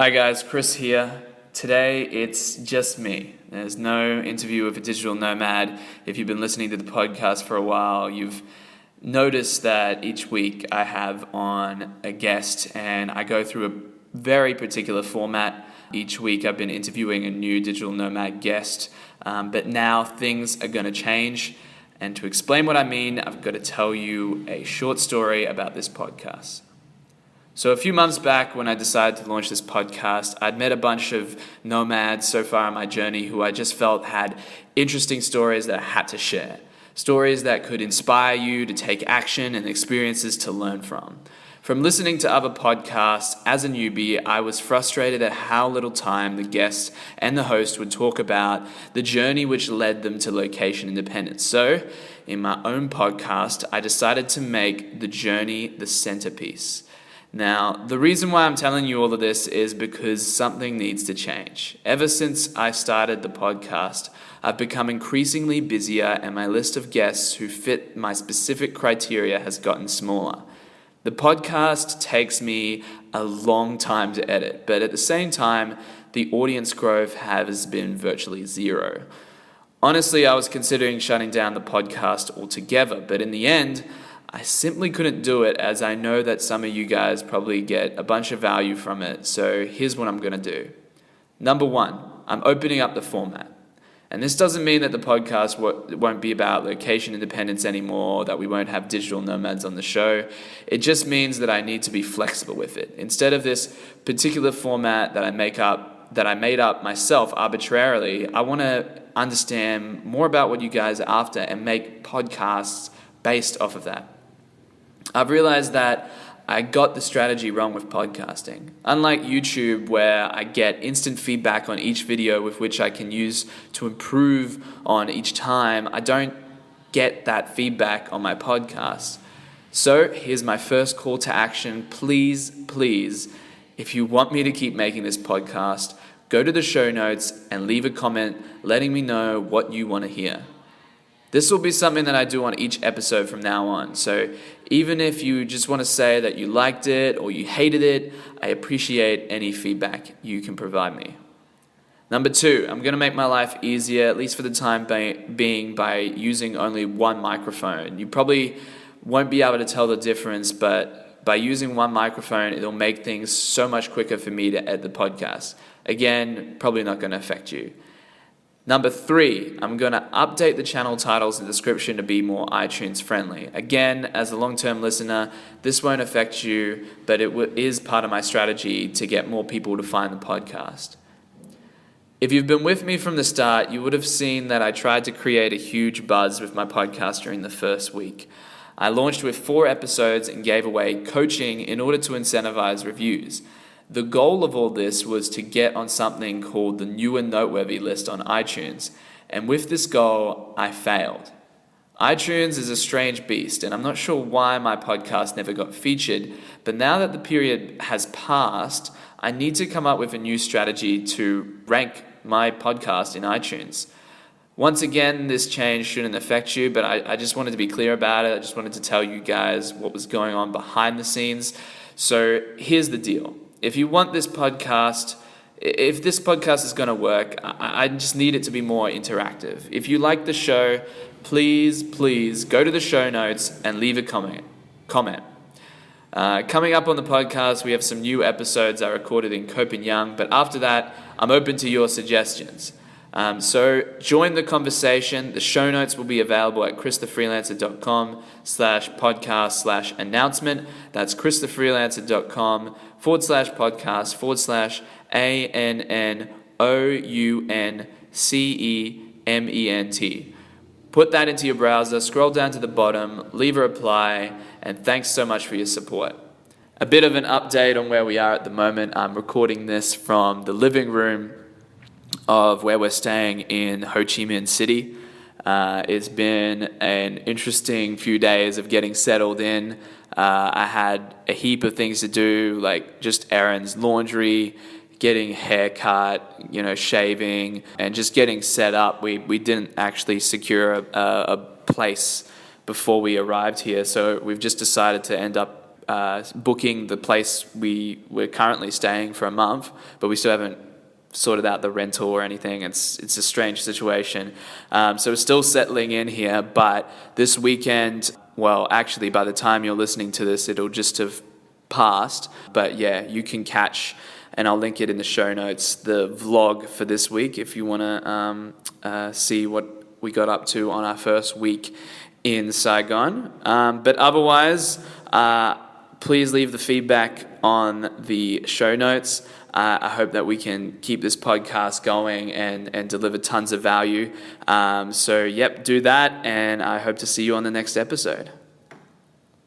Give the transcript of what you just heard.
Hi guys, Chris here. Today it's just me. There's no interview with a digital nomad. If you've been listening to the podcast for a while, you've noticed that each week I have on a guest and I go through a very particular format. Each week I've been interviewing a new digital nomad guest, but now things are going to change. And to explain what I mean, I've got to tell you a short story about this podcast. So a few months back when I decided to launch this podcast, I'd met a bunch of nomads so far on my journey who I just felt had interesting stories that I had to share. Stories that could inspire you to take action and experiences to learn from. From listening to other podcasts as a newbie, I was frustrated at how little time the guest and the host would talk about the journey which led them to location independence. So, in my own podcast, I decided to make the journey the centerpiece. Now, the reason why I'm telling you all of this is because something needs to change. Ever since I started the podcast, I've become increasingly busier and my list of guests who fit my specific criteria has gotten smaller. The podcast takes me a long time to edit, but at the same time, the audience growth has been virtually zero. Honestly, I was considering shutting down the podcast altogether, but in the end, I simply couldn't do it as I know that some of you guys probably get a bunch of value from it, so here's what I'm going to do. Number one, I'm opening up the format. And this doesn't mean that the podcast won't be about location independence anymore, that we won't have digital nomads on the show. It just means that I need to be flexible with it. Instead of this particular format that I made up myself arbitrarily, I want to understand more about what you guys are after and make podcasts based off of that. I've realized that I got the strategy wrong with podcasting. Unlike YouTube, where I get instant feedback on each video with which I can use to improve on each time, I don't get that feedback on my podcast. So here's my first call to action. Please, if you want me to keep making this podcast, go to the show notes and leave a comment letting me know what you want to hear. This will be something that I do on each episode from now on. So even if you just want to say that you liked it or you hated it, I appreciate any feedback you can provide me. Number two, I'm going to make my life easier, at least for the time being, by using only one microphone. You probably won't be able to tell the difference, but by using one microphone, it'll make things so much quicker for me to edit the podcast. Again, probably not going to affect you. Number three, I'm going to update the channel titles and description to be more iTunes friendly. Again, as a long-term listener, this won't affect you, but it is part of my strategy to get more people to find the podcast. If you've been with me from the start, you would have seen that I tried to create a huge buzz with my podcast during the first week. I launched with 4 episodes and gave away coaching in order to incentivize reviews. The goal of all this was to get on something called the new and noteworthy list on iTunes. And with this goal, I failed. iTunes is a strange beast, and I'm not sure why my podcast never got featured, but now that the period has passed, I need to come up with a new strategy to rank my podcast in iTunes. Once again, this change shouldn't affect you, but I just wanted to be clear about it. I just wanted to tell you guys what was going on behind the scenes. So here's the deal. If you want this podcast, if this podcast is going to work, I just need it to be more interactive. If you like the show, please go to the show notes and leave a comment. Coming up on the podcast, we have some new episodes I recorded in Copenhagen, but after that, I'm open to your suggestions. So join the conversation. The show notes will be available at christhefreelancer.com/podcast/announcement. That's christhefreelancer.com/announcement. Put that into your browser, scroll down to the bottom, leave a reply, and thanks so much for your support. A bit of an update on where we are at the moment. I'm recording this from the living room of where we're staying in Ho Chi Minh City. It's been an interesting few days of getting settled in. I had a heap of things to do, like just errands, laundry, getting a haircut, shaving, and just getting set up. We didn't actually secure a place before we arrived here, so we've just decided to end up booking the place we're currently staying for a month, but we still haven't sorted out the rental or anything. It's a strange situation. So we're still settling in here, but this weekend, well, actually by the time you're listening to this, it'll just have passed. But yeah, you can catch, and I'll link it in the show notes, the vlog for this week if you want to see what we got up to on our first week in Saigon. But otherwise, please leave the feedback on the show notes. I hope that we can keep this podcast going and deliver tons of value. So, do that, and I hope to see you on the next episode.